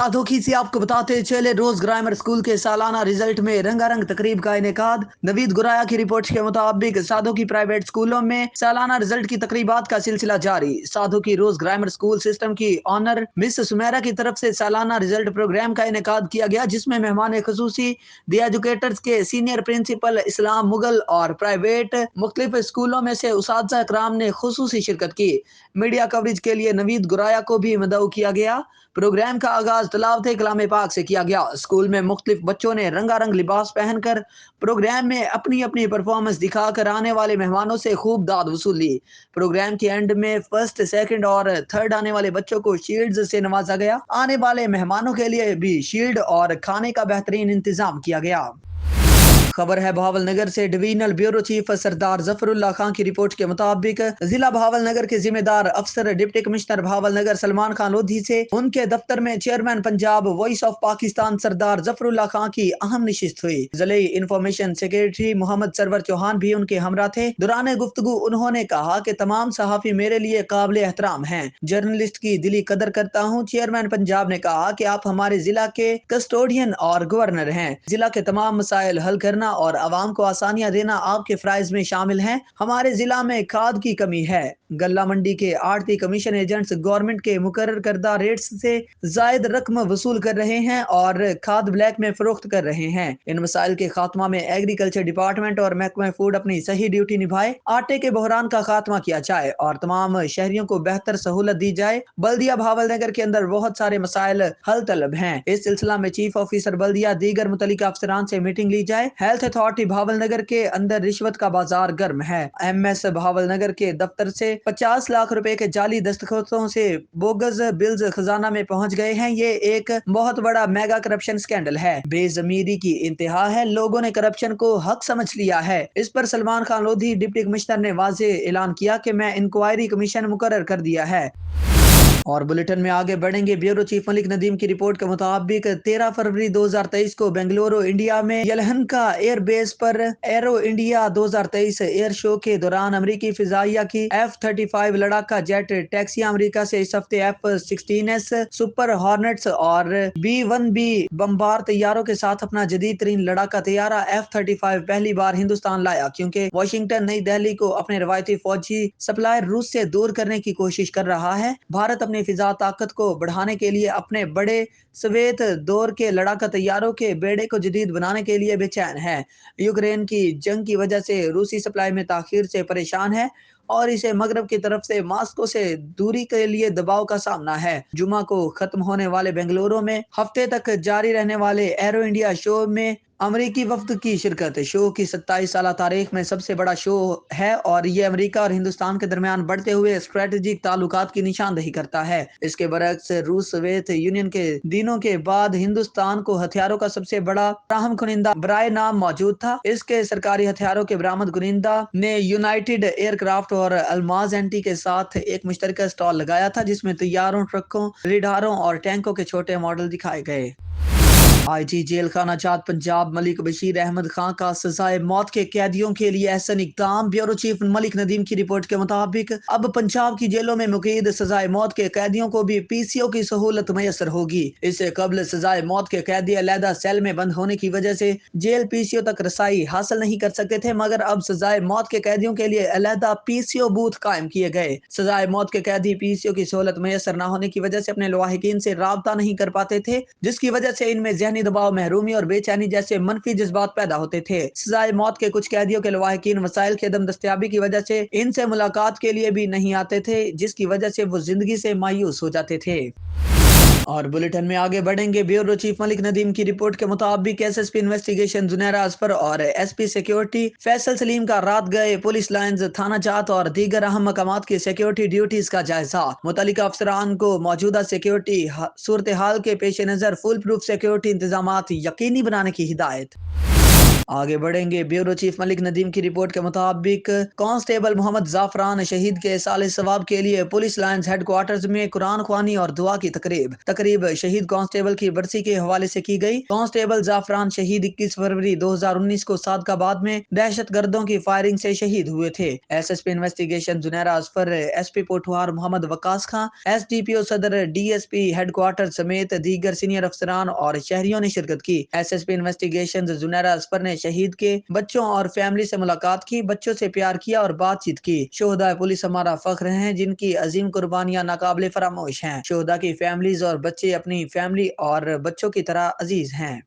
साधोखी से आपको बताते चले रोज ग्रामर स्कूल के सालाना रिजल्ट में रंगारंग तकरीब का इनेकाद। नवीद गुराया की रिपोर्ट के मुताबिक साधोखी प्राइवेट स्कूलों में सालाना रिजल्ट की तकरीबात का सिलसिला जारी। साधोखी रोज ग्रामर स्कूल सिस्टम की ऑनर मिस सुमेरा की तरफ से सालाना रिजल्ट प्रोग्राम का इनेकाद किया गया, जिसमें मेहमान खुसूसी दी एजुकेटर्स के सीनियर प्रिंसिपल इस्लाम मुगल और प्राइवेट मुख्तलिफ स्कूलों में से उसातिज़ा इकराम ने खुसूसी शिरकत की। मीडिया कवरेज के लिए नवीद गुराया को भी मदऊ किया गया। प्रोग्राम का आगाज तिलावत कलाम पाक से किया गया। स्कूल में मुख्तलिफ बच्चों ने रंगारंग लिबास पहनकर प्रोग्राम में अपनी अपनी परफॉर्मेंस दिखाकर आने वाले मेहमानों से खूब दाद वसूली। प्रोग्राम के एंड में फर्स्ट, सेकंड और थर्ड आने वाले बच्चों को शील्ड से नवाजा गया। आने वाले मेहमानों के लिए भी शील्ड और खाने का बेहतरीन इंतजाम किया गया। खबर है बहावलनगर से। Divisional bureau chief Sardar Zafarullah Khan की रिपोर्ट के मुताबिक जिला बहावलनगर के जिम्मेदार अफसर डिप्टी कमिश्नर बहावलनगर सलमान खान लोधी से उनके दफ्तर में chairman Punjab voice of Pakistan Sardar Zafarullah Khan की अहम नशिस्त हुई। जिले इंफॉर्मेशन सेक्रेटरी मोहम्मद सरवर चौहान भी उनके हमरा थे। दौरान गुफ्तगू उन्होंने कहा कि तमाम सहाफी मेरे लिए काबिल एहतराम हैं, जर्नलिस्ट की दिली कदर करता हूँ। चेयरमैन पंजाब ने कहा कि आप हमारे जिला के कस्टोडियन और गवर्नर हैं। जिला के तमाम मसाइल हल करना और आवाम को आसानियां देना आपके फ्राइज में शामिल हैं। हमारे जिला में खाद की कमी है। गल्ला मंडी के आड़ती कमीशन एजेंट्स गवर्नमेंट के मुकर्रर करदा रेट्स से जायद रकम वसूल कर रहे हैं और खाद ब्लैक में फरोख्त कर रहे हैं। इन मसाइल के खात्मा में एग्रीकल्चर डिपार्टमेंट और महकमा फूड अपनी सही ड्यूटी निभाए। आटे के बहरान का खात्मा किया जाए और तमाम शहरियों को बेहतर सहूलत दी जाए। बल्दिया बहावलनगर के अंदर बहुत सारे मसाइल हल तलब हैं। इस सिलसिला में चीफ ऑफिसर बल्दिया दीगर मुतल्लिका अफसरान से मीटिंग ली जाए। हेल्थ अथॉरिटी बहावलनगर के अंदर रिश्वत का बाजार गर्म है। एमएस बहावलनगर के दफ्तर से 50 लाख रुपए के जाली दस्तखतों से बोगस बिल्स खजाना में पहुंच गए हैं। ये एक बहुत बड़ा मेगा करप्शन स्कैंडल है। बेजमीरी की इंतहा है। लोगों ने करप्शन को हक समझ लिया है। इस पर सलमान खान लोधी डिप्टी कमिश्नर ने वाज़े ऐलान किया कि मैं इंक्वायरी कमीशन मुकर्रर कर दिया है। और बुलेटिन में आगे बढ़ेंगे। ब्यूरो चीफ मलिक नदीम की रिपोर्ट के मुताबिक 13 फरवरी 2023 को बेंगलुरु इंडिया में यलहंका एयर बेस पर एरो इंडिया 2023 एयर शो के दौरान अमेरिकी फिजाइया की F-35 लड़ाका जेट टैक्सी अमेरिका से इस हफ्ते F-16S सुपर हॉर्नेट्स और B-1B बम्बार तैयारों के साथ अपना जदीद तरीन लड़ाका तैयारा F-35 पहली बार हिंदुस्तान लाया, क्योंकि वाशिंगटन नई दिल्ली को अपने रवायती फौजी सप्लायर रूस से दूर करने की कोशिश कर रहा है। भारत अपनी फिजा ताकत को बढ़ाने के लिए अपने बड़े सवेत दौर के लड़ाका तैयारों के बेड़े को जदीद बनाने के लिए बेचैन है। यूक्रेन की जंग की वजह से रूसी सप्लाई में ताखीर से परेशान है और इसे मगरब की तरफ से मास्को से दूरी के लिए दबाव का सामना है। जुमा को खत्म होने वाले बेंगलुरु में हफ्ते तक जारी रहने वाले एरो इंडिया शो में अमेरिकी वफ्द की शिरकत शो की 27 साल तारीख में सबसे बड़ा शो है और ये अमेरिका और हिंदुस्तान के दरमियान बढ़ते हुए स्ट्रेटेजिक ताल्लुकात की निशानदही करता है। इसके बरक्स रूस सोवियत यूनियन के दिनों के बाद हिंदुस्तान को हथियारों का सबसे बड़ा फराहम कुनिंदा बराए नाम मौजूद था। इसके सरकारी हथियारों के बरामद कुनिंदा ने यूनाइटेड एयरक्राफ्ट और अल्माज एंटी के साथ एक मुश्तरका स्टॉल लगाया था, जिसमें तैयारों, ट्रकों, रेडारों और टैंकों के छोटे मॉडल दिखाए गए। आईजी जेल खाना जात पंजाब मलिक बशीर अहमद खान का सजाए मौत के कैदियों के लिए एहसन इक़दाम। ब्यूरो चीफ मलिक नदीम की रिपोर्ट के मुताबिक अब पंजाब की जेलों में मुक़ीद सजाए मौत के कैदियों को भी पीसीओ की सहूलत मैसर होगी। इससे कबल सजाए मौत के कैदी अलहदा सेल में बंद होने की वजह से जेल पीसीओ तक रसाई हासिल नहीं कर सकते थे, मगर अब सजाए मौत के कैदियों के लिए अलहदा पीसीओ बूथ कायम किए गए। सजाए मौत के कैदी पीसीओ की सहूलत मैसर न होने की वजह से अपने लवाहिकीन से राबता नहीं कर पाते थे, जिसकी वजह से इनमें ज़हनी दबाव, महरूमी और बेचैनी जैसे मनफी जज्बात पैदा होते थे। सजाए मौत के कुछ कैदियों के लवाहिकीन वसाइल की अदम दस्तयाबी की वजह से इनसे मुलाकात के लिए भी नहीं आते थे, जिसकी वजह से वो जिंदगी से मायूस हो जाते थे। और बुलेटिन में आगे बढ़ेंगे। ब्यूरो चीफ मलिक नदीम की रिपोर्ट के मुताबिक एसएसपी इन्वेस्टिगेशन जुनैरा असफर और एसपी सिक्योरिटी फैसल सलीम का रात गए पुलिस लाइन्स, थाना जात और दीगर अहम मकामात की सिक्योरिटी ड्यूटीज का जायजा। मुतल्लिका अफसरान को मौजूदा सिक्योरिटी सूरत हाल के पेश नजर फुल प्रूफ सिक्योरिटी इंतजाम यकीनी बनाने की हिदायत। आगे बढ़ेंगे। ब्यूरो चीफ मलिक नदीम की रिपोर्ट के मुताबिक कांस्टेबल मोहम्मद जाफरान शहीद के साल सवाब के लिए पुलिस लाइन्स हेडक्वार्टर्स में कुरान ख्वानी और दुआ की तकरीब शहीद कांस्टेबल की बरसी के हवाले से की गई। कांस्टेबल जाफरान शहीद 21 फरवरी 2019 को सादकाबाद में दहशत गर्दों की फायरिंग से शहीद हुए थे। SSP investigation Junaira Asfar, SP Pothwar Mohammad Waqas Khan, SDPO Saddar, DSP headquarter समेत दीगर सीनियर अफसरान और शहरियों ने शिरकत की। SSP इन्वेस्टिगेशन जुनैरा असफर ने शहीद के बच्चों और फैमिली से मुलाकात की, बच्चों से प्यार किया और बातचीत की। शोहदा पुलिस हमारा फख्र हैं, जिनकी अजीम कुर्बानियां नाकाबिले फरामोश हैं। शोहदा की फैमिलीज और बच्चे अपनी फैमिली और बच्चों की तरह अजीज हैं।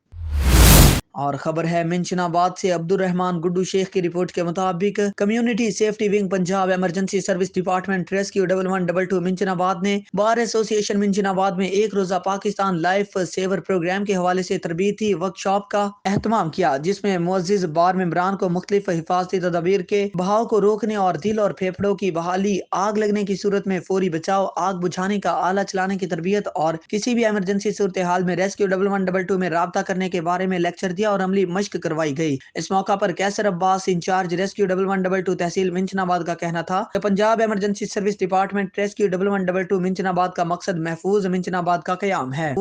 और खबर है मिंचनाबाद से। अब्दुल रहमान गुड्डू शेख की रिपोर्ट के मुताबिक community safety wing Punjab emergency service department rescue 1112 Minchinabad ने बार एसोसिएशन मिंचनाबाद में एक रोजा पाकिस्तान लाइफ सेवर प्रोग्राम के हवाले से तरबीती वर्कशॉप का एहतमाम किया, जिसमें मुअज्जिज बार मेंबरान को मुख्तलिफ हिफाजती तदाबीर के बहाव को रोकने और दिल और फेफड़ों की बहाली, आग लगने की सूरत में फौरी बचाव, आग बुझाने का आला चलाने की तरबियत और किसी भी इमरजेंसी सूरत हाल में रेस्क्यू 1112 में राब्ता करने के बारे में लेक्चर दिया और अमली मश्क करवाई गई। इस मौका पर कैसर अब्बास इंचार्ज रेस्क्यू 1112 तहसील मिंचनाबाद का कहना था कि Punjab emergency service department rescue 1112 Minchinabad का मकसद महफूज मिंचनाबाद का कयाम है।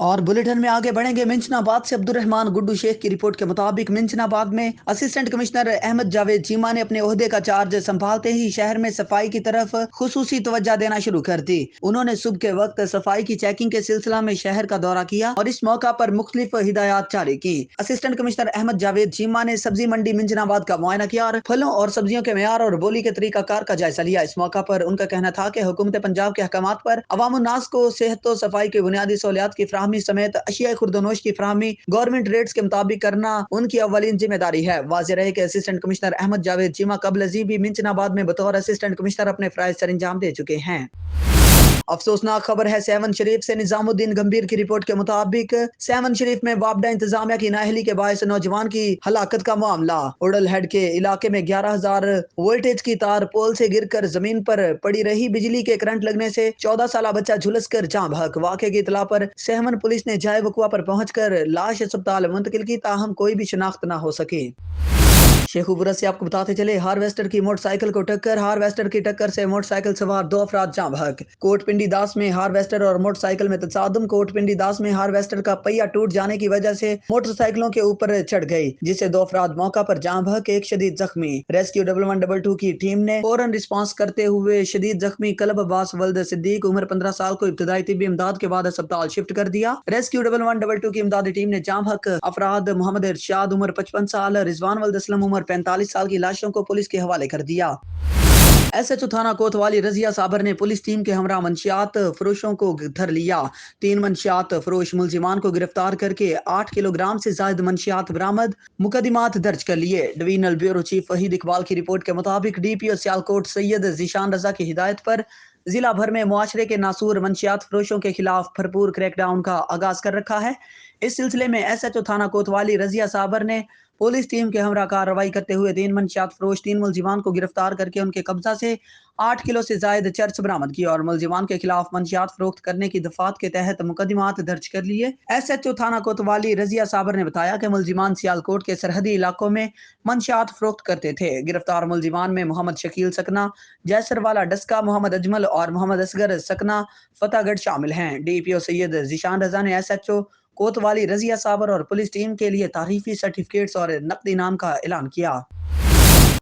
और बुलेटिन में आगे बढ़ेंगे। मिंचनाबाद से अब्दुल रहमान गुड्डू शेख की रिपोर्ट के मुताबिक मिंचनाबाद में असिस्टेंट कमिश्नर अहमद जावेद चीमा ने अपने ओहदे का चार्ज संभालते ही शहर में सफाई की तरफ खुसूसी तवज्जो देना शुरू कर दी। उन्होंने सुबह के वक्त सफाई की चेकिंग के सिलसिला में शहर का दौरा किया और इस मौका पर मुख्तलिफ हिदायत जारी की। असिस्टेंट कमिश्नर अहमद जावेद चीमा ने सब्जी मंडी मिंचनाबाद का मुआयना किया और फलों और सब्जियों के मेयार और बोली के तरीका कार का जायजा लिया। इस मौका पर उनका कहना था कि हुकूमत पंजाब के अहकामात पर अवामुन्नास को सेहत और सफाई की बुनियादी सहूलियात की फराहमी समेत अशिया खुर्दनोश की फराहमी गवर्नमेंट रेट्स के मुताबिक करना उनकी अव्वलीन जिम्मेदारी है। वाज़ेह रहे कि असिस्टेंट कमिश्नर अहमद जावेद चीमा कबल अज़ीं भी मिंचनाबाद में बतौर असिस्टेंट कमिश्नर अपने फराइज सर अंजाम दे चुके हैं। अफसोसनाक खबर है सेवन शरीफ से। निजामुद्दीन गंभीर की रिपोर्ट के मुताबिक सेवन शरीफ में वापडा इंतजामिया की नाअहली के बायस नौजवान की हलाकत का मामला। उड़ल हेड के इलाके में 11,000 वोल्टेज की तार पोल से गिरकर जमीन पर पड़ी रही। बिजली के करंट लगने से 14 साल बच्चा झुलसकर जाँ बहक। वाक़े की इतला पर सहमन पुलिस ने जाए वकुआ पर पहुंचकर लाश अस्पताल मुंतकिल की, ताहम कोई भी शिनाख्त न हो सकी। शेखुपुरा से आपको बताते चले, हार्वेस्टर की मोटरसाइकिल को टक्कर। हार्वेस्टर की टक्कर से मोटरसाइकिल सवार 2 अफराद जाँ बहक। कोटपिंडी दास में हार्वेस्टर और मोटरसाइकिल में तसादुम। कोटपिंडी दास में हार्वेस्टर का पहिया टूट जाने की वजह से मोटरसाइकिलों के ऊपर चढ़ गई, जिससे 2 अफराद मौका पर जाँ बहक, एक शदीद जख्मी। रेस्क्यू 1122 की टीम ने फौरन रिस्पॉन्स करते हुए शदीद जख्मी कलब अब्बास वल्द सिद्दीक उम्र 15 साल को इब्तदाई तिब्बी इमदाद के बाद अस्पताल शिफ्ट कर दिया। रेस्क्यू 1122 की इमदादी टीम ने जाँ बहक अफराद मोहम्मद इरशाद उम्र 55 साल, रिजवान वल्द असलम उम्र 45 साल की लाशों को पुलिस के हवाले कर दिया। SHO थाना कोतवाली रजिया साबर ने पुलिस टीम के हमरा मंशियात फरोशों को धर लिया। 3 मंशियात फरोश मुलजिमान को गिरफ्तार करके 8 किलोग्राम से ज्यादा मंशियात बरामद, मुकदमात दर्ज कर लिए। Divisional bureau chief Waheed Iqbal की रिपोर्ट के मुताबिक DPO सियालकोट सैयद जीशान रजा की हिदायत पर जिला भर में मुआशरे के नासूर मंशियात फरोशों के खिलाफ भरपूर क्रैकडाउन का आगाज कर रखा है। इस सिलसिले में SHO थाना कोतवाली रजिया साबर ने पुलिस टीम के हमरा कार्रवाई करते हुए 3 मंशियात फरोश 3 मुलजिमान को गिरफ्तार करके उनके कब्जा से 8 किलो से जायद चर्च बरामद किया और मुलजिमान के खिलाफ मंशियात फरोख्त करने की दफात के तहत मुकदमात दर्ज कर लिए। SHO थाना कोतवाली रजिया साबर ने बताया कि मुलजिमान सियालकोट के सरहदी इलाकों में मंशियात फरोख्त करते थे। गिरफ्तार मुलजिमान में मोहम्मद शकील सकना, जैसरवाला डस्का, मोहम्मद अजमल और मोहम्मद असगर सकना फतेहगढ़ शामिल हैं। DPO सैयद जीशान रजा ने SHO कोतवाली रजिया साबर और पुलिस टीम के लिए तारीफी सर्टिफिकेट्स और नकदी इनाम का ऐलान किया।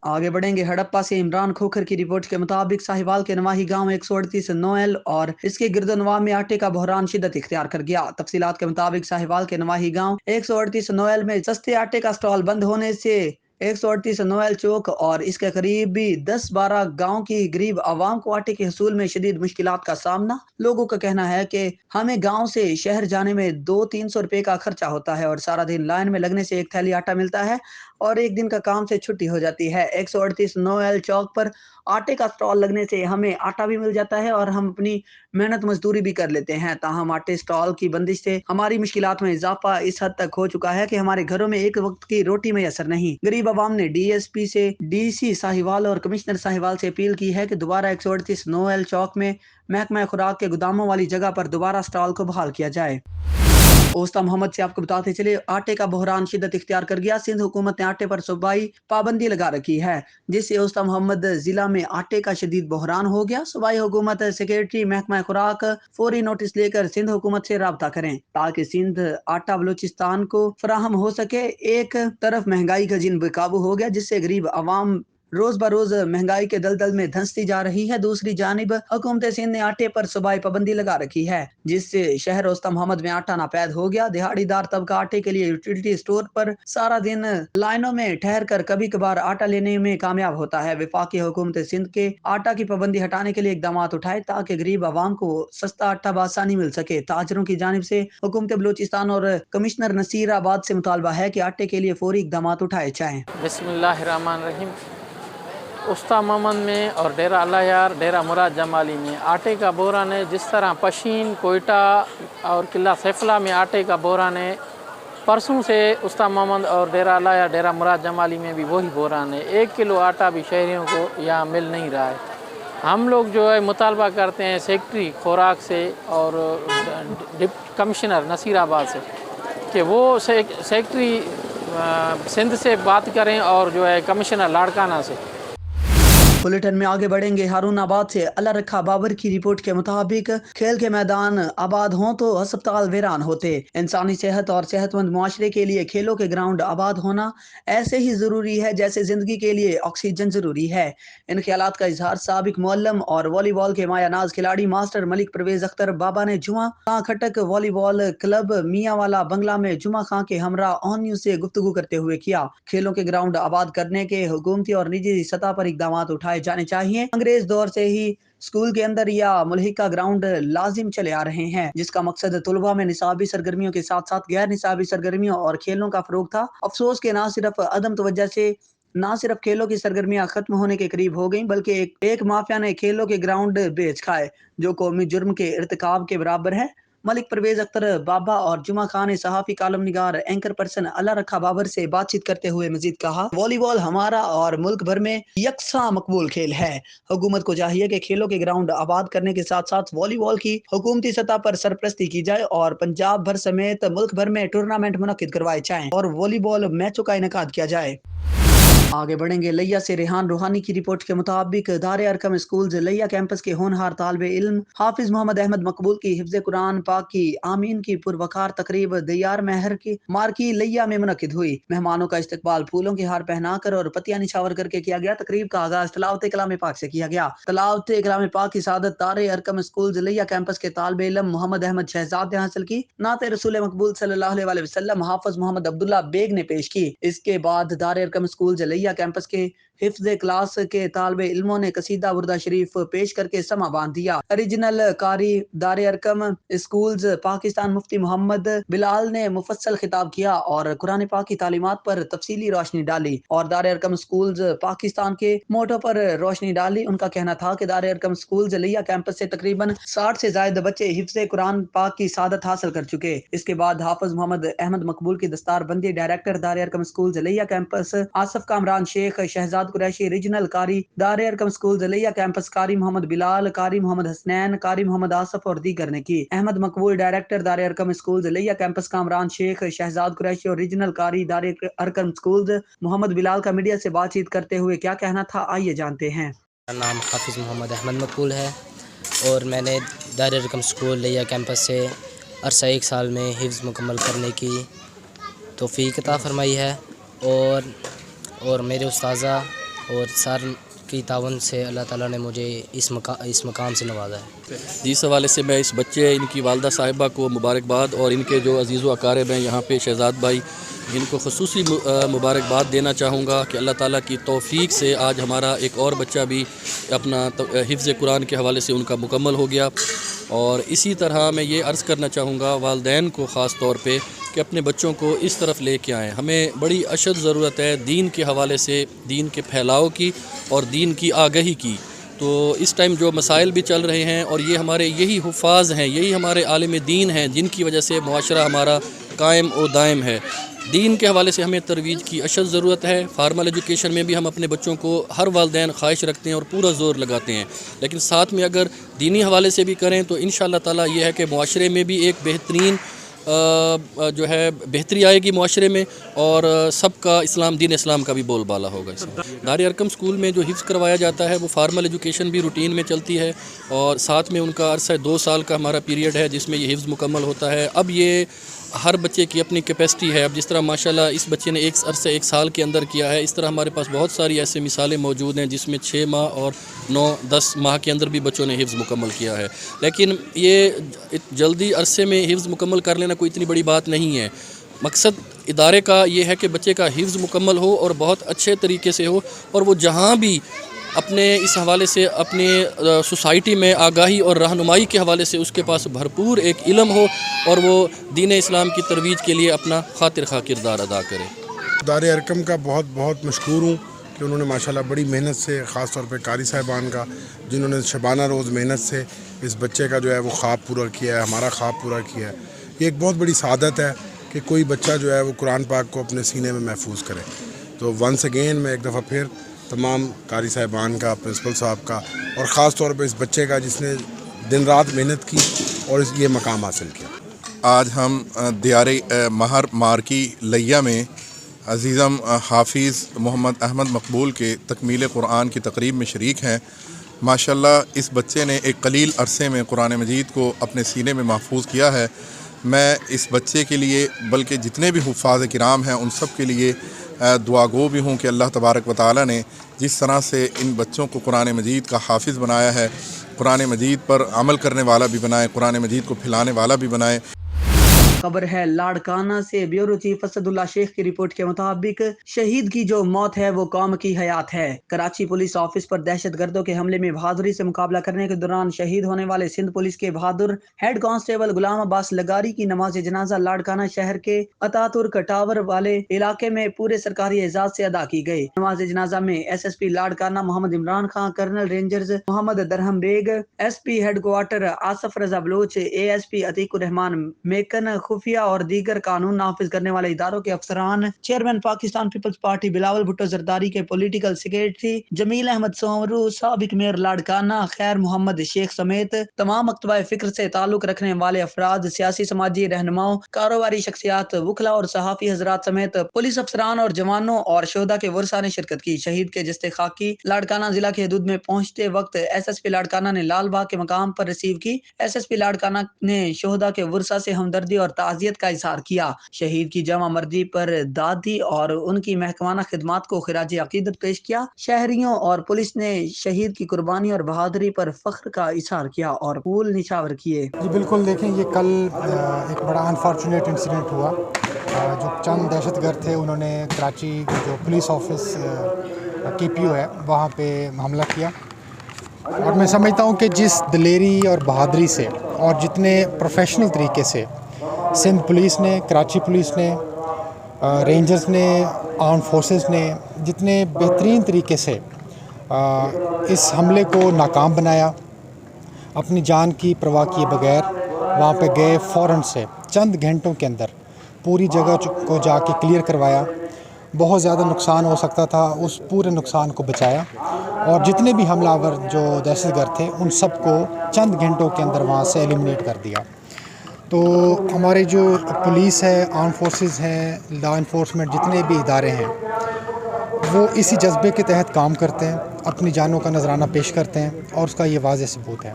आगे बढ़ेंगे। हड़प्पा से इमरान खोखर की रिपोर्ट के मुताबिक साहिवाल के नवाही गांव 138 नोएल और इसके गिरदोनवा में आटे का बहरान शिद्दत इख्तियार कर गया। तफसीलात के मुताबिक साहिवाल के नवाही गांव 138 नोएल में सस्ते आटे का स्टॉल बंद होने से 138 नोएल चौक और इसके करीब भी 10-12 गांव की गरीब आवाम को आटे के हसूल में शदीद मुश्किलात का सामना। लोगों का कहना है कि हमें गांव से शहर जाने में 200-300 रुपए का खर्चा होता है और सारा दिन लाइन में लगने से एक थैली आटा मिलता है और एक दिन का काम से छुट्टी हो जाती है। 138 नोएल चौक पर आटे का स्टॉल लगने से हमें आटा भी मिल जाता है और हम अपनी मेहनत मजदूरी भी कर लेते हैं। ताहम आटे स्टॉल की बंदिश से हमारी मुश्किलात में इजाफा इस हद तक हो चुका है कि हमारे घरों में एक वक्त की रोटी में असर नहीं। गरीब आवाम ने DSP से DC साहिवाल और कमिश्नर साहिवाल से अपील की है कि दोबारा 138 नोएल चौक में महकमा खुराक के गोदामों वाली जगह पर दोबारा स्टॉल को बहाल किया जाए। ओस्ता मोहम्मद से आपको बताते चले, आटे का बहरान शिद्दत इख्तियार कर गया। सिंध हुकूमत ने आटे पर सूबाई पाबंदी लगा रखी है, जिससे ओस्ता मोहम्मद जिला में आटे का शदीद बहरान हो गया। सूबाई हुकूमत सेक्रेटरी महकमा खुराक फौरी नोटिस लेकर सिंध हुकूमत से राब्ता करें ताकि सिंध आटा बलूचिस्तान को फराहम हो सके। एक तरफ महंगाई का जिन बेकाबू हो गया, जिससे गरीब आवाम रोज बरोज महंगाई के दलदल में धंसती जा रही है। दूसरी जानिब हुकूमत सिंध ने आटे पर सूबाई पाबंदी लगा रखी है, जिससे शहर ओस्ता मोहम्मद में आटा नापैद हो गया। दिहाड़ीदार तबका आटे के लिए यूटिलिटी स्टोर पर सारा दिन लाइनों में ठहर कर कभी कभार आटा लेने में कामयाब होता है। वफाकी हुकूमत सिंध के आटा की पाबंदी हटाने के लिए इकदाम उठाए ताकि गरीब आवाम को सस्ता आटा बआसानी मिल सके। ताजरों की जानिब से हुकूमत बलूचिस्तान और कमिश्नर नसीराबाद से मुतालबा है कि आटे के लिए फौरी इकदाम उठाए जाएं। बिस्मिल्लाहिर्रहमानिर्रहीम। उस्ता मोहम्मद में और डेरा अल्लाह डेरा मुराद जमाली में आटे का बहरान है। जिस तरह पशीन, कोयटा और किला सैफला में आटे का बहरान है, परसों से उस्ता मोहम्मद और डेरा अल्लाह डेरा मुराद जमाली में भी वही बहरान है। 1 किलो आटा भी शहरियों को यहाँ मिल नहीं रहा है। हम लोग जो है मुतालबा करते हैं सेक्रेटरी खुराक से और डिप्टी कमिश्नर नसीराबाद से कि वो सेक्रेटरी सिंध से बात करें और जो है कमिश्नर लाड़काना से। बुलेटिन में आगे बढ़ेंगे। हारूनाबाद से अल्लाह रखा बाबर की रिपोर्ट के मुताबिक खेल के मैदान आबाद हों तो अस्पताल वीरान होते। इंसानी सेहत और सेहतमंद मुआशरे के लिए खेलों के ग्राउंड आबाद होना ऐसे ही जरूरी है जैसे जिंदगी के लिए ऑक्सीजन जरूरी है। इन ख्यालात का इजहार साबिक मुअल्लम और वॉलीबॉल के मायानाज खिलाड़ी मास्टर मलिक परवेज अख्तर बाबा ने जुमा खां खटक वॉलीबॉल क्लब मियांवाला बंगला में जुमा खां के हमरा ऑन न्यूज से गुफ्तगू करते हुए किया। खेलों के ग्राउंड आबाद करने के हुकूमती और निजी सतह पर इकदाम उठाए जाने चाहिए। अंग्रेज दौर से ही स्कूल के अंदर या मुल्हिका ग्राउंड लाजिम चले आ रहे हैं, जिसका मकसद तुलबा में निसाबी सरगर्मियों के साथ साथ गैर निसाबी सरगर्मियों और खेलों का फरोग था। अफसोस के ना सिर्फ अदम तवज्जो से ना सिर्फ खेलों की सरगर्मियां खत्म होने के करीब हो गईं, बल्कि एक माफिया ने खेलों के ग्राउंड बेच खाए, जो कौमी जुर्म के इर्तिकाब के बराबर है। मलिक परवेज अख्तर बाबा और जुमा खान ने सहाफी कालम निगार एंकर पर्सन अल्लाह रखा बाबर से बातचीत करते हुए मजीद कहा, वॉलीबॉल हमारा और मुल्क भर में यकसा मकबूल खेल है। हुकूमत को चाहिए कि खेलों के ग्राउंड आबाद करने के साथ साथ वॉलीबॉल की हुकूमती सतह पर सरपरस्ती की जाए और पंजाब भर समेत मुल्क भर में टूर्नामेंट मुनक्किद करवाए जाएं और वॉलीबॉल मैचों का इनेकाद किया जाए। आगे बढ़ेंगे। लिया से रेहान रूहानी की रिपोर्ट के मुताबिक दारे अरकम स्कूल लिया कैंपस के होनहार तालिबे इल्म हाफिज मोहम्मद अहमद मकबूल की हिफ्ज़ कुरान पाक की आमीन की पुरवकार तकरीब दियार महर की मार्की लिया में मुनक्किद हुई। मेहमानों का इस्तकबाल फूलों के हार पहनाकर और पतियां निछावर करके किया गया। तकरीब का आगाज तलावत कलाम पाक से किया गया। तलावत कलाम पाक की सादत दारे अरकम स्कूल लिया कैंपस के तालिबे इल्म मोहम्मद अहमद शहजाद ने हासिल की। नाते रसूल मकबूल सल्लल्लाहु अलैहि वसल्लम हाफिज मोहम्मद अब्दुल्ला बेग ने पेश की। इसके बाद दारे अरकम स्कूल लिया कैंपस के हिफ्ज़ क्लास के तालिबे इल्मों ने कसीदा बुर्दा शरीफ पेश करके समा बांध दिया। ओरिजिनल कारी दारे अरकम स्कूल्स पाकिस्तान मुफ्ती मोहम्मद बिलाल ने मुफस्सल खिताब किया और कुरान पाक की तालीमात पर तफसीली रोशनी डाली और दारे अरकम स्कूल्स पाकिस्तान के मोटो पर रोशनी डाली। उनका कहना था कि दारे अरकम स्कूल लिया कैंपस से तकरीबन 60 से ज्यादा बच्चे हिफ्ज़ कुरान पाक की सादत हासिल कर चुके। इसके बाद हाफिज मोहम्मद अहमद मकबूल की दस्तार बंदी डायरेक्टर दारे अरकम स्कूल लिया कैंपस आसफ कामरान शेख शहजाद कुरैशी रीजनल कारी दारे अरकम स्कूल लिया कैंपस कारी मोहम्मद बिलाल कारी मोहम्मद हसनैन कारी मोहम्मद आसफ और दीगर ने की। अहमद मकबूल डायरेक्टर दारे अरकम स्कूल लिया कैंपस कामरान शेख शहजाद कुरैशी और रीजनल कारी दारे अरकम स्कूल मोहम्मद बिलाल का मीडिया से बातचीत करते हुए क्या कहना था, आइए जानते हैं। मेरा नाम हाफिज मोहम्मद अहमद मकबूल है और मैंने दारे अरकम स्कूल लिया कैंपस से अरसा 1 साल में हिफ्ज़ मुकम्मल करने की तौफ़ीक अता फरमाई है और मेरे उस्ताज़ा और सर की तावन से अल्लाह ताला ने मुझे इस मकाम से नवाजा है। इस हवाले से मैं इस बच्चे इनकी वालदा साहिबा को मुबारकबाद और इनके जो अजीज़ व अकारिब हैं यहाँ पे शहजाद भाई, इनको ख़ुसूसी मुबारकबाद देना चाहूँगा कि अल्लाह ताला की तौफ़ीक से आज हमारा एक और बच्चा भी अपना हिफ्ज़ कुरान के हवाले से उनका मुकम्मल हो गया। और इसी तरह मैं ये अर्ज़ करना चाहूँगा वालिदैन को ख़ास तौर पे कि अपने बच्चों को इस तरफ लेके आएँ। हमें बड़ी अशद ज़रूरत है दीन के हवाले से, दीन के फैलाव की और दीन की आगही की। तो इस टाइम जो मसाइल भी चल रहे हैं और ये हमारे यही हुफ़ाज़ हैं, यही हमारे आलिम दीन हैं जिनकी वजह से मुआशरा हमारा कायम और दायम है। दीन के हवाले से हमें तरवीज की अशद ज़रूरत है। फार्मल एजुकेशन में भी हम अपने बच्चों को हर वालिदैन ख्वाहिश रखते हैं और पूरा ज़ोर लगाते हैं, लेकिन साथ में अगर दीनी हवाले से भी करें तो इंशाअल्लाह ताला ये है कि मुआशरे में भी एक बेहतरीन जो है बेहतरी आएगी मुआशरे में, और सबका इस्लाम, दीन इस्लाम का भी बोल बाला होगा इसमें। दार अरकम स्कूल में जो हिफ्ज़ करवाया जाता है वो फार्मल एजुकेशन भी रूटीन में चलती है, और साथ में उनका अरसा 2 साल का हमारा पीरियड है जिसमें ये हिफ्ज़ मुकम्मल होता है। अब ये हर बच्चे की अपनी कैपेसिटी है। अब जिस तरह माशाल्लाह इस बच्चे ने एक साल के अंदर किया है, इस तरह हमारे पास बहुत सारी ऐसी मिसालें मौजूद हैं जिसमें 6 माह और 9-10 माह के अंदर भी बच्चों ने हिफ्ज़ मुकम्मल किया है। लेकिन ये जल्दी अरसे में हिफ्ज़ मुकम्मल कर लेना कोई इतनी बड़ी बात नहीं है। मकसद इदारे का ये है कि बच्चे का हिफ्ज़ मुकम्मल हो और बहुत अच्छे तरीके से हो, और वो जहाँ भी अपने इस हवाले से अपने सोसाइटी में आगाही और रहनुमाई के हवाले से उसके पास भरपूर एक इल्म हो, और वो दीन इस्लाम की तरवीज के लिए अपना खातिर खा किरदार अदा करे। दार अरकम का बहुत बहुत मशकूर हूँ कि उन्होंने माशाल्लाह बड़ी मेहनत से, ख़ास तौर पे कारी साहिबान का, जिन्होंने शबाना रोज़ मेहनत से इस बच्चे का जो है वो ख्वाब पूरा किया है, हमारा ख्वाब पूरा किया है। ये एक बहुत बड़ी सआदत है कि कोई बच्चा जो है वो कुरान पाक को अपने सीने में महफूज करे। तो वंस अगेन मैं एक दफ़ा फिर तमाम कारी साहिबान का, प्रिंसिपल साहब का, और ख़ास तौर पे इस बच्चे का जिसने दिन रात मेहनत की और ये मकाम हासिल किया। आज हम दियारे महर मार्की लिया में अज़ीज़म हाफिज़ मोहम्मद अहमद मकबूल के तकमील कुरान की तकरीब में शरीक हैं। माशाल्लाह इस बच्चे ने एक कलील अरसे में कुरान मजीद को अपने सीने में महफूज किया है। मैं इस बच्चे के लिए, बल्कि जितने भी हुफ़ाज़ किराम हैं उन सब के लिए दुआगो भी हूँ कि अल्लाह तबारक व तआला ने जिस तरह से इन बच्चों को कुरान मजीद का हाफिज़ बनाया है, कुरान मजीद पर अमल करने वाला भी बनाए, कुरान मजीद को फैलाने वाला भी बनाए। खबर है लाड़काना से। ब्यूरो चीफ असदुल्ला शेख की रिपोर्ट के मुताबिक शहीद की जो मौत है वो कौम की हयात है। कराची पुलिस ऑफिस पर दहशतगर्दों के हमले में बहादुरी से मुकाबला करने के दौरान शहीद होने वाले सिंध पुलिस के बहादुर हेड कांस्टेबल गुलाम अब्बास लगारी की नमाज जनाजा लाड़काना शहर के अतातुर्क टावर वाले इलाके में पूरे सरकारी एजाज से अदा की गई। नमाज जनाजा में SSP Larkana Mohammad Imran Khan, colonel rangers Mohammad Darham Baig, SP headquarter Asif Raza Baloch, ASP Atiqur Rehman Mekan, खुफिया और दीगर कानून नाफिज करने वाले इदारों के अफसरान, chairman Pakistan Peoples Party Bilawal Bhutto Zardari के पॉलिटिकल सेक्रेटरी जमील अहमद सोमरू, साबिक मेयर लाड़काना खैर मोहम्मद शेख समेत तमाम मकतबा फिक्र से ताल्लुक रखने वाले अफराद, सियासी समाजी रहनुमाओं, कारोबारी शख्सियात, वुकला और सहाफ़ी हजरात समेत पुलिस अफसरान और जवानों और शोहदा के वर्सा ने शिरकत की। शहीद के जस्ते खाकी लाड़काना जिला के हदूद में पहुंचते वक्त SSP लाड़काना ने लाल बाग के मकाम पर रिसीव की। SSP लाड़काना ने शोहदा के वर्सा से हमदर्दी और ताज़ियत का इज़हार किया। शहीद की जमा मर्जी पर दादी और उनकी महकमाना खिदमात को खिराज अकीदत पेश किया। शहरियों और पुलिस ने शहीद की कुर्बानी और बहादुरी पर फख्र का इज़हार किया और फूल निछावर किए। जी बिल्कुल, देखें ये कल एक बड़ा अनफॉर्चुनेट इंसिडेंट हुआ। जो चंद दहशतगर्द थे उन्होंने कराची जो पुलिस ऑफिस KPO है वहाँ पे हमला किया, और मैं समझता हूँ कि जिस दिलेरी और बहादुरी से और जितने प्रोफेशनल तरीके से सिंध पुलिस ने, कराची पुलिस ने, रेंजर्स ने, आर्म फोर्सेस ने जितने बेहतरीन तरीके से इस हमले को नाकाम बनाया, अपनी जान की परवाह किए बगैर वहाँ पे गए, फ़ौरन से चंद घंटों के अंदर पूरी जगह को जाके क्लियर करवाया। बहुत ज़्यादा नुकसान हो सकता था, उस पूरे नुकसान को बचाया, और जितने भी हमलावर जो दहशतगर्द थे उन सबको चंद घंटों के अंदर वहाँ से एलिमिनेट कर दिया। तो हमारे जो पुलिस है, आर्म फोर्सेस हैं, लॉ इन्फोर्समेंट जितने भी इदारे हैं वो इसी जज्बे के तहत काम करते हैं, अपनी जानों का नजराना पेश करते हैं, और उसका ये वाज़ेह सबूत है।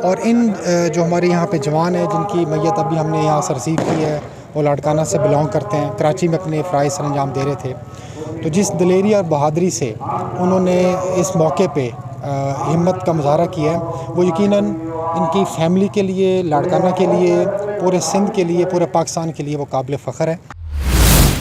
और इन जो हमारे यहाँ पे जवान हैं जिनकी मैयत अभी हमने यहाँ से रिसीव की है, वो लाड़काना से बिलोंग करते हैं, कराची में अपने फ़राइज़ सर अंजाम दे रहे थे। तो जिस दिलेरी और बहादुरी से उन्होंने इस मौके पे हिम्मत का मुजाहरा किया है, वो यकीनन इनकी फैमिली के लिए, लाड़काना के लिए, पूरे सिंध के लिए, पूरे पाकिस्तान के लिए वो काबिल फ़ख्र है।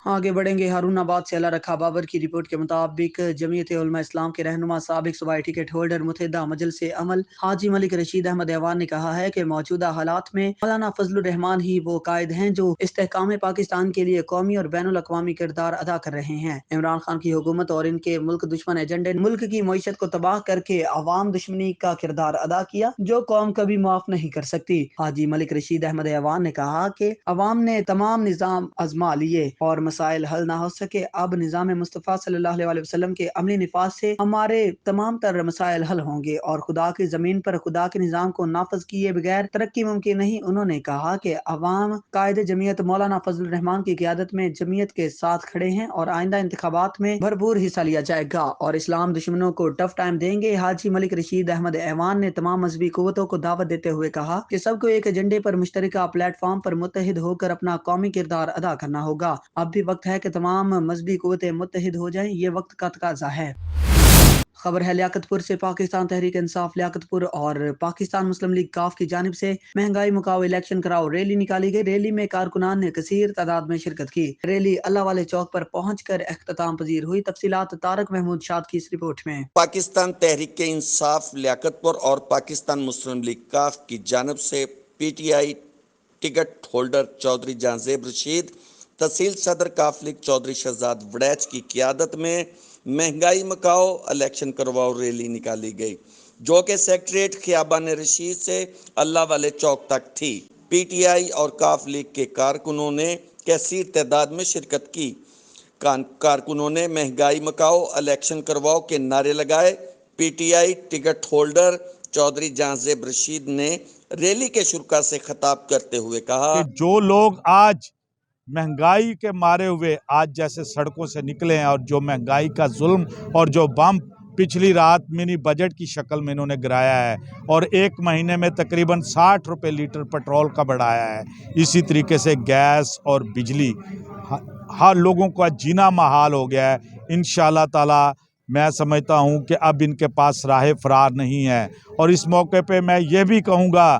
आगे बढ़ेंगे। हारूनाबाद से अल्लाह रखा बाबर की रिपोर्ट के मुताबिक जमीयत उलमा इस्लाम के रहनुमा साबिक सूबाई टिकट होल्डर मुत्तहिदा मजलिस अमल हाजी मलिक रशीद अहमद ऐवान ने कहा है कि मौजूदा हालात में मौलाना फजलुर रहमान ही वो कायद हैं जो इस्तेहकाम पाकिस्तान के लिए कौमी और बैनुल अक़वामी किरदार अदा कर रहे हैं। इमरान खान की हुकूमत और इनके मुल्क दुश्मन एजेंडे मुल्क की मईशत को तबाह करके अवाम दुश्मनी का किरदार अदा किया, जो कौम कभी माफ नहीं कर सकती। हाजी मलिक रशीद अहमद ऐवान ने कहा कि अवाम ने तमाम निज़ाम आजमा लिए और مسائل حل نہ ہو سکے، اب نظام مصطفیٰ صلی اللہ علیہ وسلم کے عملی نفاذ سے ہمارے تمام تر مسائل حل ہوں گے اور خدا کی زمین پر خدا کے نظام کو نافذ کیے بغیر ترقی ممکن نہیں۔ انہوں نے کہا کہ عوام قائد جمعیت مولانا فضل الرحمان کی قیادت میں جمعیت کے ساتھ کھڑے ہیں اور آئندہ انتخابات میں بھرپور حصہ لیا جائے گا اور اسلام دشمنوں کو ٹف ٹائم دیں گے۔ حاجی ملک رشید احمد ایوان نے تمام مذہبی قوتوں کو دعوت دیتے ہوئے کہا کہ سب کو ایک ایجنڈے پر مشترکہ پلیٹ فارم پر متحد ہو کر اپنا قومی کردار ادا کرنا ہوگا۔ اب بھی وقت ہے کہ تمام مذہبی قوتیں متحد ہو جائیں، یہ وقت کا تقاضا ہے۔ خبر ہے لیاقت پور سے۔ پاکستان تحریک انصاف لیاقت پور اور پاکستان مسلم لیگ کاف کی جانب سے مہنگائی مکاؤ الیکشن کراؤ ریلی نکالی گئی۔ ریلی میں کارکنان نے کثیر تعداد میں شرکت کی۔ ریلی اللہ والے چوک پر پہنچ کر اختتام پذیر ہوئی۔ تفصیلات طارق محمود شاد کی اس رپورٹ میں۔ پاکستان تحریک انصاف لیاقت پور اور پاکستان مسلم لیگ کاف کی جانب سے P T I ticket holder Chaudhry Jahanzeb Rasheed, تحصیل صدر کاف لیگ چودھری شہزاد وڑیچ کی قیادت میں مہنگائی مکاؤ الیکشن کرواؤ ریلی نکالی گئی، جو کہ سیکٹریٹ خیابان رشید سے اللہ والے چوک تک تھی۔ پی ٹی آئی اور کاف لیگ کے کارکنوں نے کثیر تعداد میں شرکت کی۔ کارکنوں نے مہنگائی مکاؤ الیکشن کرواؤ کے نعرے لگائے۔ P T I ticket holder Chaudhry Jahanzeb Rashid نے ریلی کے شرکاء سے خطاب کرتے ہوئے کہا کہ جو لوگ آج مہنگائی کے مارے ہوئے آج جیسے سڑکوں سے نکلے ہیں اور جو مہنگائی کا ظلم اور جو بم پچھلی رات منی بجٹ کی شکل میں انہوں نے گرایا ہے اور ایک مہینے میں تقریباً 60 روپے لیٹر پیٹرول کا بڑھایا ہے، اسی طریقے سے گیس اور بجلی، ہر لوگوں کا جینا محال ہو گیا ہے۔ انشاءاللہ تعالی میں سمجھتا ہوں کہ اب ان کے پاس راہ فرار نہیں ہے، اور اس موقع پہ میں یہ بھی کہوں گا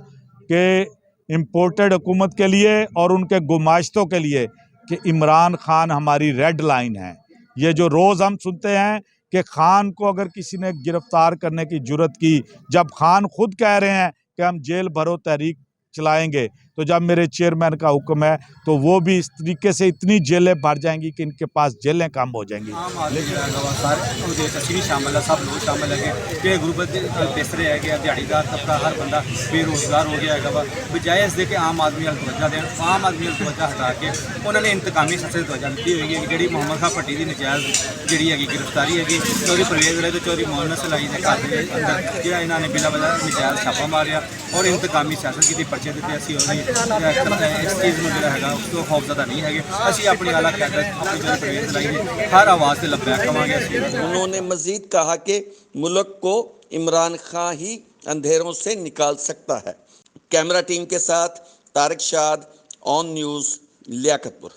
کہ امپورٹڈ حکومت کے لیے اور ان کے گماشتوں کے لیے کہ عمران خان ہماری ریڈ لائن ہے۔ یہ جو روز ہم سنتے ہیں کہ خان کو اگر کسی نے گرفتار کرنے کی جرت کی، جب خان خود کہہ رہے ہیں کہ ہم جیل بھرو تحریک چلائیں گے، تو جب میرے چیئرمین کا حکم ہے تو وہ بھی اس طریقے سے اتنی جیلیں بھر جائیں گی کہ ان کے پاس جیلیں کم ہو جائیں گی۔ شامل ہے، سب لوگ شامل ہے کہ غربت بہتر ہے کہ دیہڑیدار طبقہ ہر بندہ بے روزگار ہو گیا ہے، بجائے اس دے کہ عام آدمی توجہ دیں، عام آدمی توجہ ہٹا کے انہوں نے انتقامی سلسلے توجہ دیتی ہوئی ہے کہ جی محمد خان پٹی کی نجائز جی ہے گرفتاری ہے، چوری پرویز والے تو چوری محمد سلائی نے گھر کے اندر جہاں انہوں نے بلا وجہ نجائز چھاپا ماریا اور انتقامی سیاست کی پرچے دیتے۔ اسی اس چیز میں جڑا ہے اس کو خوف زدہ نہیں ہے، اسی اپنی اعلیٰ قیادت اپنی چوری پرویز سلائی ہر آواز سے لبیک کہاں گے۔ انہوں نے مزید کہا کہ ملک کو عمران خان ہی اندھیروں سے نکال سکتا ہے۔ کیمرہ ٹیم کے ساتھ طارق شاد، آن نیوز، لیاقت پور۔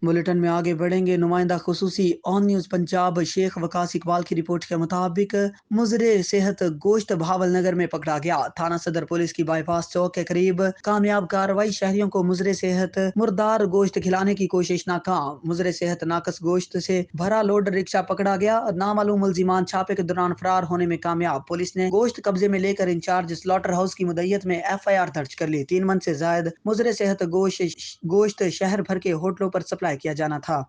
بلیٹن میں آگے بڑھیں گے۔ نمائندہ خصوصی آن نیوز پنجاب شیخ وقاص اقبال کی رپورٹ کے مطابق مضر صحت گوشت بھاول نگر میں پکڑا گیا۔ تھانہ صدر پولیس کی بائی پاس چوک کے قریب کامیاب کارروائی، شہریوں کو مضر صحت مردار گوشت کھلانے کی کوشش ناکام۔ مضر صحت ناقص گوشت سے بھرا لوڈ رکشہ پکڑا گیا، نامعلوم ملزمان چھاپے کے دوران فرار ہونے میں کامیاب۔ پولیس نے گوشت قبضے میں لے کر انچارج سلاٹر ہاؤس کی مدعیت میں FIR درج کر لی۔ 3 من سے زائد مضر صحت گوشت شہر بھر کے ہوٹلوں پر سپلائی کیا جانا تھا۔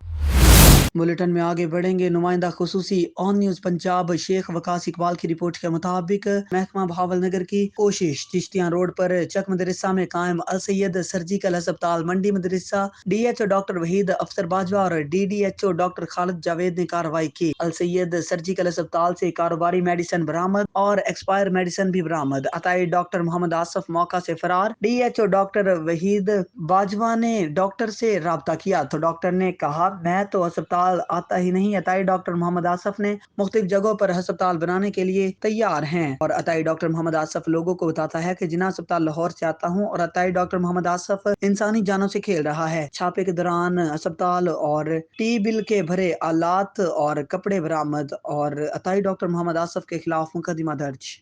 بلیٹن میں آگے بڑھیں گے۔ نمائندہ خصوصی آن نیوز پنجاب شیخ وقاص اقبال کی رپورٹ کے مطابق محکمہ بہاول نگر کی کوشش، چشتیاں روڈ پر چک مدرسہ میں قائم السید سرجیکل ہسپتال منڈی مدرسہ DHO ڈاکٹر وحید افسر باجوہ اور DDHO ڈاکٹر خالد جاوید نے کارروائی کی۔ السید سرجیکل ہسپتال سے کاروباری میڈیسن برآمد اور ایکسپائر میڈیسن بھی برآمد۔ عطائی ڈاکٹر محمد آصف موقع سے فرار۔ DHO ڈاکٹر وحید باجوہ نے ڈاکٹر سے رابطہ کیا تو ڈاکٹر نے کہا میں تو ہسپتال آتا ہی نہیں۔ عطائی ڈاکٹر محمد آصف نے مختلف جگہوں پر ہسپتال بنانے کے لیے تیار ہیں اور عطائی ڈاکٹر محمد آصف لوگوں کو بتاتا ہے کہ جناح ہسپتال لاہور سے آتا ہوں اور عطائی ڈاکٹر محمد آصف انسانی جانوں سے کھیل رہا ہے۔ چھاپے کے دوران ہسپتال اور ٹی بل کے بھرے آلات اور کپڑے برآمد اور عطائی ڈاکٹر محمد آصف کے خلاف مقدمہ درج۔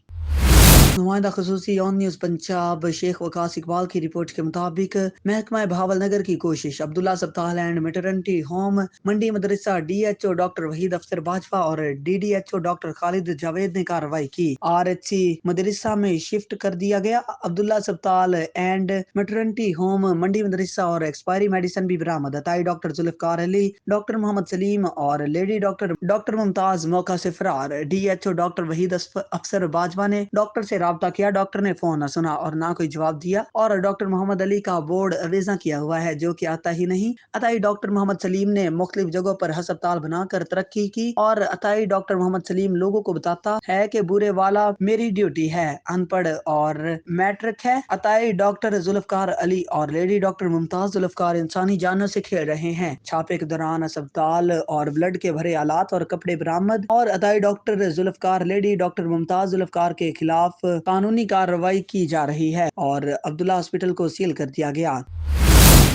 نمائندہ خصوصی آن نیوز پنجاب شیخ وقاص اقبال کی رپورٹ کے مطابق محکمہ بہاول نگر کی کوشش، عبداللہ ہسپتال اینڈ میٹرنٹی ہوم منڈی مدرسہ DHO ڈاکٹر وحید افسر باجوہ اور DDHO ڈاکٹر خالد جاوید نے کارروائی کی۔ RHC مدرسہ میں شفٹ کر دیا گیا۔ عبداللہ ہسپتال اینڈ میٹرنٹی ہوم منڈی مدرسہ اور ایکسپائری میڈیسن بھی برآمد۔ عطائی ڈاکٹر ذوالفقار علی، ڈاکٹر محمد سلیم اور لیڈی ڈاکٹر ممتاز موقع سے فرار۔ DHO ڈاکٹر وحید افسر باجوہ نے ڈاکٹر سے रब्ता किया, डॉक्टर ने फोन न सुना और ना कोई जवाब दिया। और डॉक्टर मोहम्मद अली का बोर्ड अवेजा किया हुआ है जो कि आता ही नहीं। अताई डॉक्टर मोहम्मद सलीम ने मुख्तलिफ जगहों पर हस्पताल बनाकर तरक्की की और अताई डॉक्टर मोहम्मद सलीम लोगों को बताता है कि बुरे वाला मेरी ड्यूटी है, अनपढ़ और मैट्रिक है। अताई डॉक्टर जुल्फकार अली और लेडी डॉक्टर मुमताज जुल्फकार इंसानी जानों से खेल रहे हैं। छापे के दौरान अस्पताल और ब्लड के भरे आलात और कपड़े बरामद। और अताई doctor Zulfiqar lady doctor Mumtaz Zulfiqar के खिलाफ कानूनी कार्रवाई की जा रही है और अब्दुल्ला हॉस्पिटल को सील कर दिया गया।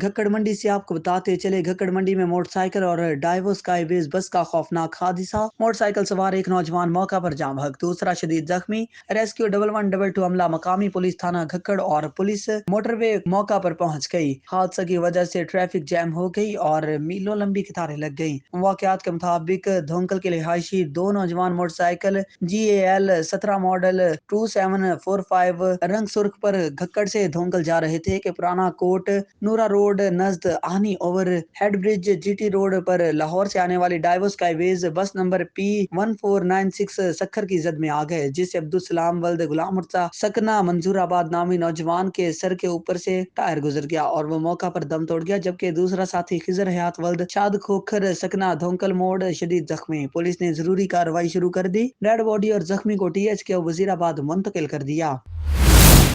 घक्कड़ मंडी से आपको बताते चले, घक्कड़ मंडी में मोटरसाइकिल और डाइवो स्काईवेज बस का खौफनाक हादसा। मोटरसाइकिल सवार एक नौजवान मौका पर जाम हक, दूसरा शदीद जख्मी। रेस्क्यू 1112 अमला, मकामी पुलिस थाना घक्कड़ और पुलिस मोटरवे मौका पर पहुंच गई। हादसा की वजह से ट्रैफिक जैम हो गई और मीलों लंबी कतारें लग गई। वाकयात के मुताबिक धोंकल के रिहायशी दो नौजवान मोटरसाइकिल GAL 17 मॉडल 2745 रंग सुर्ख पर घक्कड़ से धोंकल जा रहे थे कि पुराना कोट नूरा रोड नजद आनी over head bridge GT road पर लाहौर से आने वाली डाइवो स्काईवेज बस नंबर P1496 सक्खर की जद में आ गए, जिससे अब्दुल सलाम वल्द गुलाम मुर्तजा सकना मंजूराबाद नामी नौजवान के सर के ऊपर से टायर गुजर गया और वो मौका पर दम तोड़ गया, जबकि दूसरा साथी खिजर हयात वल्द शाद खोखर सकना धोंकल मोड़ शदीद जख्मी। पुलिस ने जरूरी कार्रवाई शुरू कर दी। डेड बॉडी और जख्मी को TH वजीराबाद मुंतकिल कर दिया।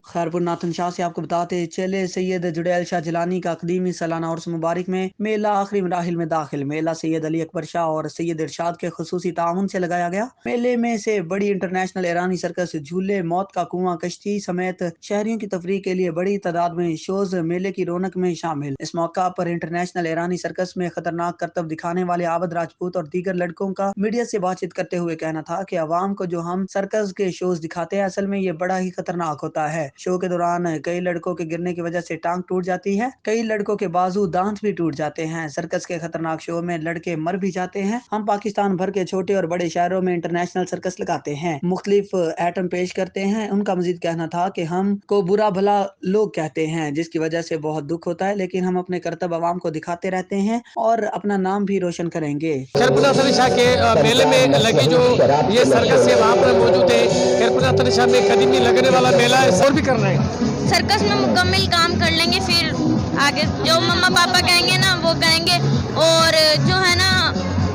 खैरपुर नाथन शाह से आपको बताते चले, सैयद जुड़ैल शाह जिलानी का कदीमी सालाना उर्स मुबारक में मेला आखिरी मराहिल में दाखिल। मेला सैयद अली अकबर शाह और सैयद इरशाद के खुसूसी ताउन से लगाया गया। मेले में से बड़ी इंटरनेशनल ईरानी सर्कस, झूले, मौत का कुआं, कश्ती समेत शहरियों की तफरीह के लिए बड़ी तादाद में शोज मेले की रौनक में शामिल। इस मौका पर इंटरनेशनल ईरानी सर्कस में खतरनाक करतब दिखाने वाले आबद राजपूत और दीगर लड़कों का मीडिया से बातचीत करते हुए कहना था कि अवाम को जो हम सर्कस के शोज दिखाते हैं असल में ये बड़ा ही खतरनाक होता है। शो के दौरान कई लड़कों के गिरने की वजह से टांग टूट जाती है, कई लड़कों के बाजू दांत भी टूट जाते हैं। सर्कस के खतरनाक शो में लड़के मर भी जाते हैं। हम पाकिस्तान भर के छोटे और बड़े शहरों में इंटरनेशनल सर्कस लगाते हैं, मुख्तलिफ एटम पेश करते हैं। उनका मजीद कहना था कि हम को बुरा भला लोग कहते हैं, जिसकी वजह से बहुत दुख होता है, लेकिन हम अपने करतब अवाम को दिखाते रहते हैं और अपना नाम भी रोशन करेंगे। के मेले में लगी जो ये सर्कस है वहाँ पर मौजूद है। खैरपुरा में कदीमी लगने वाला मेला है, और भी कर रहे हैं। सर्कस में मुकम्मल काम कर लेंगे, फिर आगे जो मम्मा पापा कहेंगे ना वो करेंगे। और जो है ना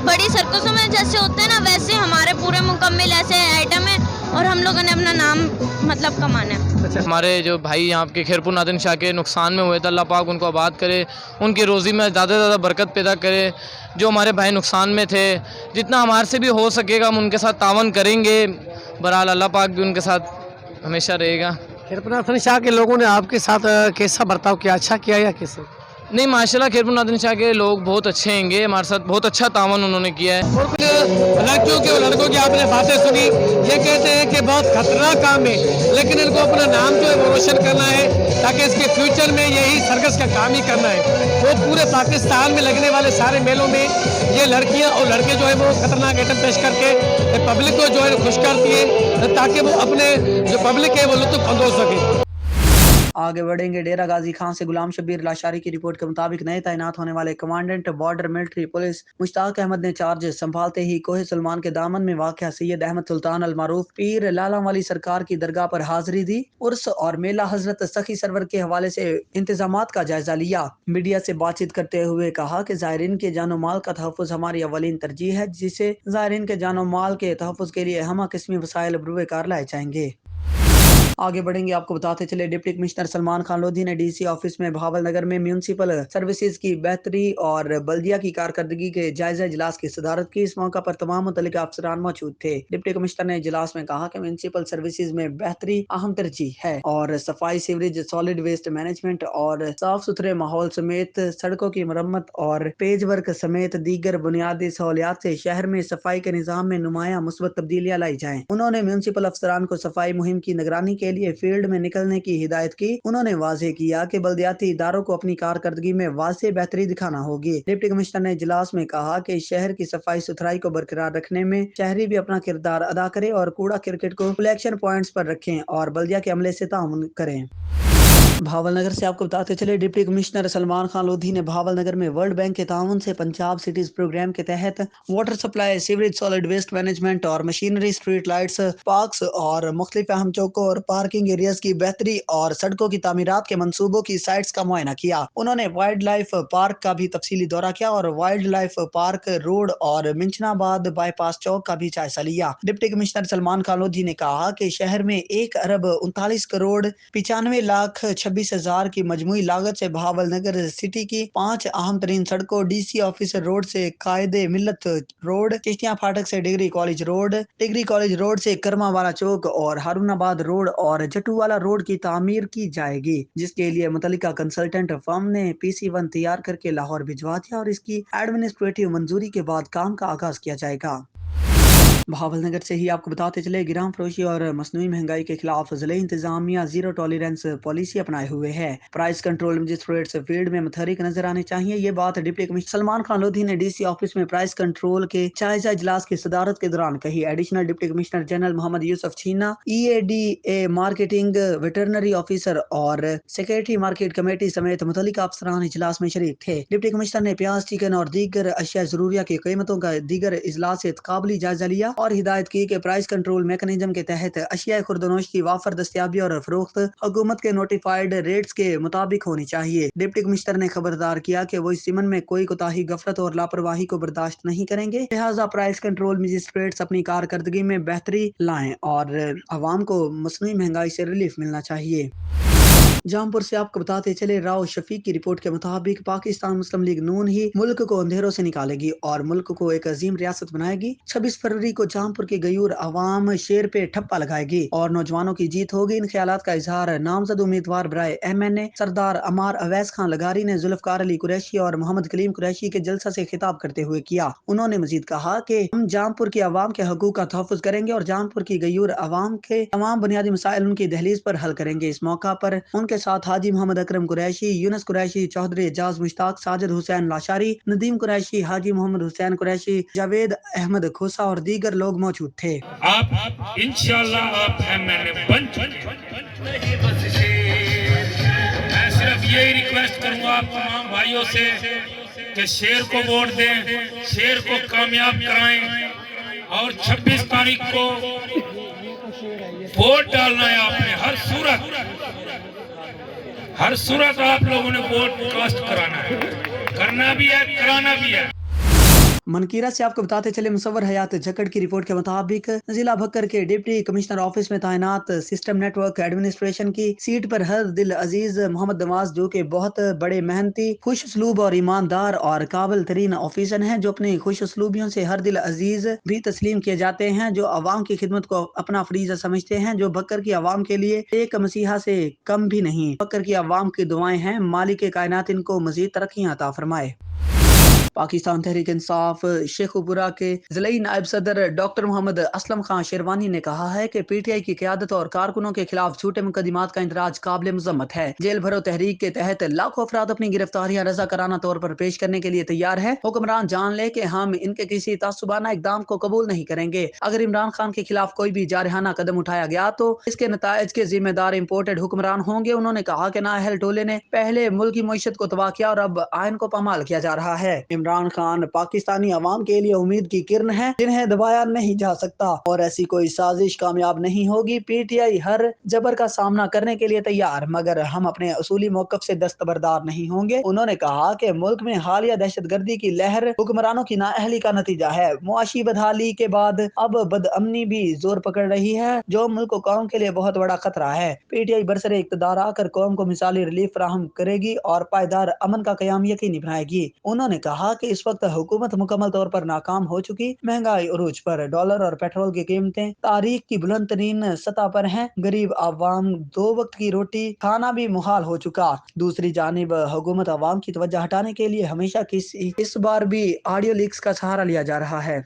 बड़ी सर्कसों में जैसे होते हैं ना वैसे हमारे पूरे मुकम्मल ऐसे आइटम है और हम लोगों ने अपना नाम मतलब कमाना है। अच्छा, हमारे जो भाई यहाँ के खैरपुर नादिन शाह के नुकसान में हुए थे, अल्लाह पाक उनको आबाद करे, उनकी रोज़ी में ज़्यादा से ज़्यादा बरकत पैदा करे। जो हमारे भाई नुकसान में थे, जितना हमारे से भी हो सकेगा हम उनके साथ तावन करेंगे। बहरहाल अल्लाह पाक भी उनके साथ हमेशा रहेगा। खैरपुर नादिन शाह के लोगों ने आपके साथ कैसा बर्ताव किया, अच्छा किया या कैसे? नहीं, माशाल्लाह खैरपुर नादिन शाह के लोग बहुत अच्छे हैंगे, हमारे साथ बहुत अच्छा तावन उन्होंने किया है। और कुछ लड़कियों के और लड़कों की आपने बातें सुनी, ये कहते हैं कि बहुत खतरनाक काम है, लेकिन इनको अपना नाम जो है वो रोशन करना है ताकि इसके फ्यूचर में यही सर्कस का काम ही करना है। वो पूरे पाकिस्तान में लगने वाले सारे मेलों में ये लड़कियाँ और लड़के जो है वो खतरनाक आइटम पेश करके पब्लिक को जो है खुश करती है ताकि वो अपने जो पब्लिक है वो लुत्फ अंदोज सके। आगे बढ़ेंगे। डेरा गाजी खान से गुलाम शबीर लाशारी की रिपोर्ट के मुताबिक नए तैनात होने वाले commandant border military police Mushtaq Ahmad ने चार्ज संभालते ही कोहे सुलमान के दामन में वाक़या सैयद अहमद सुल्तान अल मारूफ पीर लाला वाली सरकार की दरगाह पर हाजिरी दी। उर्स और मेला हजरत सखी सरवर के हवाले से इंतजामात का जायजा लिया। मीडिया से बातचीत करते हुए कहा कि ज़ायरीन के जानो माल का तहफ़्फ़ुज़ हमारी अवलीन तरजीह है, जिसे ज़ायरीन के जानो माल के तहफ़्फ़ुज़ के लिए हमा किस्मी वसाइल बरूए कार लाए जाएंगे। आगे बढ़ेंगे। आपको बताते चले, डिप्टी कमिश्नर सलमान खान लोधी ने DC ऑफिस में भावल नगर में म्यूनसिपल सर्विसेज की बेहतरी और बल्दिया की कारकर्दगी के जायजा इजलास की सदारत की। इस मौका पर तमाम मुतल्लिक़ अफसरान मौजूद थे। डिप्टी कमिश्नर ने इजलास में कहा कि म्यूनसिपल सर्विसेज में बेहतरी अहम तरजीह है और सफाई, सीवरेज, सॉलिड वेस्ट मैनेजमेंट और साफ सुथरे माहौल समेत सड़कों की मरम्मत और पेज वर्क समेत दीगर बुनियादी सहूलियात से शहर में सफाई के निज़ाम में नुमायां मुस्बत तब्दीलियां लाई जाएं। उन्होंने म्यूनसिपल अफसरान को सफाई मुहिम की निगरानी के लिए फील्ड में निकलने की हिदायत की। उन्होंने वाज़ेह किया कि बल्दियाती इदारों को अपनी कारकर्दगी में वाज़ेह बेहतरी दिखाना होगी। डिप्टी कमिश्नर ने इजलास में कहा कि शहर की सफाई सुथराई को बरकरार रखने में शहरी भी अपना किरदार अदा करे और कूड़ा क्रिकेट को कलेक्शन पॉइंट्स पर रखें और बल्दिया के अमले से ताउन करें। भावल नगर से आपको बताते चले, डिप्टी कमिश्नर सलमान खान लोधी ने भावल नगर में वर्ल्ड बैंक के ताउन से पंजाब सिटीज प्रोग्राम के तहत water supply, sewerage, solid waste management और मशीनरी, स्ट्रीट लाइट्स, पार्क्स और मुख्तलिफ अहम चौकों और पार्किंग एरियाज की बेहतरी और सड़कों की तामीरात के मंसूबों की साइट्स का मुआयना किया। उन्होंने वाइल्ड लाइफ पार्क का भी तफसीली दौरा किया और वाइल्ड लाइफ पार्क रोड और मिंचनाबाद बाईपास चौक का भी जायजा लिया। डिप्टी कमिश्नर सलमान खान लोधी ने कहा कि शहर में 1 अरब 39 करोड़ 95 लाख 26,000 की मजमूई लागत से भावल नगर सिटी की 5 अहम तरीन सड़कों, डीसी ऑफिस रोड से कायदे मिल्लत रोड, चिश्तियां फाटक से डिग्री कॉलेज रोड से करमावाला चौक और हारूनाबाद रोड और जटूवाला रोड की तामीर की जाएगी, जिसके लिए मुतल्लिका कंसल्टेंट फर्म ने PC1 तैयार करके लाहौर भिजवा दिया और इसकी एडमिनिस्ट्रेटिव मंजूरी के बाद काम का आगाज किया जाएगा। भावल नगर से ही आपको बताते चले, गिराम फरोशी और मसनूई महंगाई के खिलाफ जिले इंतजामिया जीरो टॉलरेंस पॉलिसी अपनाए हुए है। प्राइस कंट्रोल मजिस्ट्रेट्स फील्ड में मुतहरिक नजर आने चाहिए। ये बात डिप्टी कमिश्नर सलमान खान लोधी ने DC ऑफिस में प्राइस कंट्रोल के जायजा इजलास की सदारत के दौरान कही। Additional deputy commissioner general Mohammad Yousuf Chheena, EADA marketing, veterinary officer और सेक्रेटरी मार्केट कमेटी समेत मुतल्लिका अफसरान इजलास में शरीक थे। डिप्टी कमिश्नर ने प्याज, चिकन और दीगर अशिया जरूरिया की कीमतों का दीगर इजलास से काबिल जायजा लिया और हिदायत की कि प्राइस कंट्रोल मैकेनिज्म के तहत अशिया खुर्दनोश की वाफर दस्तियाबी और फरोख्त हुकूमत के नोटिफाइड रेट्स के मुताबिक होनी चाहिए। डिप्टी कमिश्नर ने खबरदार किया कि वो इस सिमन में कोई कोताही, गफलत और लापरवाही को बर्दाश्त नहीं करेंगे। लिहाजा प्राइस कंट्रोल मजिस्ट्रेट्स अपनी कारकर्दगी में बेहतरी लाएं और अवाम को मसनूई महंगाई से रिलीफ मिलना चाहिए। जौनपुर से आपको बताते चले, राव शफीक की रिपोर्ट के मुताबिक पाकिस्तान मुस्लिम लीग नून ही मुल्क को अंधेरों से निकालेगी और मुल्क को एक अजीम रियासत बनाएगी। 26 फरवरी को जौनपुर की गयूर अवाम शेर पे ठप्पा लगाएगी और नौजवानों की जीत होगी। इन ख्यालात का इजहार नामजद उम्मीदवार बराए MNA सरदार अमार अवैस खान लगारी ने जुल्फकार अली कुरैशी और मोहम्मद कलीम कुरैशी के जलसा से खिताब करते हुए किया। उन्होंने मजीद कहा कि हम जौनपुर की अवाम के हकूक का तहफ़्फ़ुज़ करेंगे और जौनपुर की गयूर अवाम के तमाम बुनियादी मसाइल उनकी दहलीज पर हल करेंगे। इस मौका पर उनके साथ हाजी मोहम्मद अकरम कुरैशी, यूनुस कुरैशी, चौधरी एजाज मुश्ताक, साजिद हुसैन लाशारी, नदीम कुरैशी, हाजी मोहम्मद हुसैन कुरैशी, जावेद अहमद खोसा और दीगर लोग मौजूद थे। आप इंशाल्लाह आप MNA बन चुके। मैं सिर्फ यही रिक्वेस्ट करूंगा आप तमाम भाइयों से कि शेर को वोट दें, शेर को कामयाब कराएं और 26 तारीख को वोट डालना है आपने। हर सूरत आप लोगों ने वोट कास्ट कराना है, करना भी है, कराना भी है। मनकीरा से आपको बताते चले, मुसव्वर हयात जकड़ की रिपोर्ट के मुताबिक जिला भक्कर के डिप्टी कमिश्नर ऑफिस में तैनात सिस्टम नेटवर्क एडमिनिस्ट्रेशन की सीट पर हर दिल अजीज मोहम्मद नवाज, जो कि बहुत बड़े मेहनती, खुश उसलूब और ईमानदार और काबिल तरीन ऑफिसर हैं, जो अपनी खुश उसलूबियों से हर दिल अजीज भी तस्लीम किए जाते हैं, जो अवाम की खिदमत को अपना फरीजा समझते हैं, जो भक्कर की अवाम के लिए एक मसीहा से कम भी नहीं। भक्कर की अवाम की दुआएं हैं, मालिक कायनात इनको मजीद तरक्कियां अता फरमाए। पाकिस्तान तहरीक इंसाफ शेखुपुरा के ज़िलाई नायब सदर डॉक्टर मोहम्मद असलम खान शेरवानी ने कहा है कि PTI की क़यादत और कारकुनों के खिलाफ झूठे मुकदमात का इंदराज काबिल मज़म्मत है। जेल भरो तहरीक के तहत लाखों अफराद अपनी गिरफ्तारियां रज़ाकाराना तौर पर पेश करने के लिए तैयार है। हुक्मरान जान ले कि हम इनके किसी तासुबाना इकदाम को कबूल नहीं करेंगे। अगर इमरान खान के खिलाफ कोई भी जारहाना कदम उठाया गया तो इसके नताइज के जिम्मेदार इम्पोर्टेड हुक्मरान होंगे। उन्होंने कहा कि नाअहल टोले ने पहले मुल्क की मईशत को तबाह किया और अब आयन को पामाल किया जा रहा है। इमरान खान पाकिस्तानी अवाम के लिए उम्मीद की किरण है, जिन्हें दबाया नहीं जा सकता और ऐसी कोई साजिश कामयाब नहीं होगी। PTI हर जबर का सामना करने के लिए तैयार, मगर हम अपने असूली मौक़िफ़ से दस्तबरदार नहीं होंगे। उन्होंने कहा कि मुल्क में हालिया दहशतगर्दी की लहर हुक्मरानों की नाअहली का नतीजा है। मुआशी बदहाली के बाद अब बदअमनी भी जोर पकड़ रही है, जो मुल्क कौम के लिए बहुत बड़ा खतरा है। PTI बरसरे इक़्तिदार आकर कौम को मिसाली रिलीफ फराहम करेगी और पायदार अमन का क़याम यकीनी बनाएगी। उन्होंने कहा कि इस वक्त हुकूमत मुकम्मल तौर पर नाकाम हो चुकी, महंगाई उरूज पर, डॉलर और पेट्रोल की कीमतें तारीख की बुलंद तरीन सतह पर हैं, गरीब आवाम 2 वक्त की रोटी खाना भी मुहाल हो चुका। दूसरी जानिब हुकूमत आवाम की तवज्जो हटाने के लिए हमेशा इस बार भी ऑडियो लीक्स का सहारा लिया जा रहा है।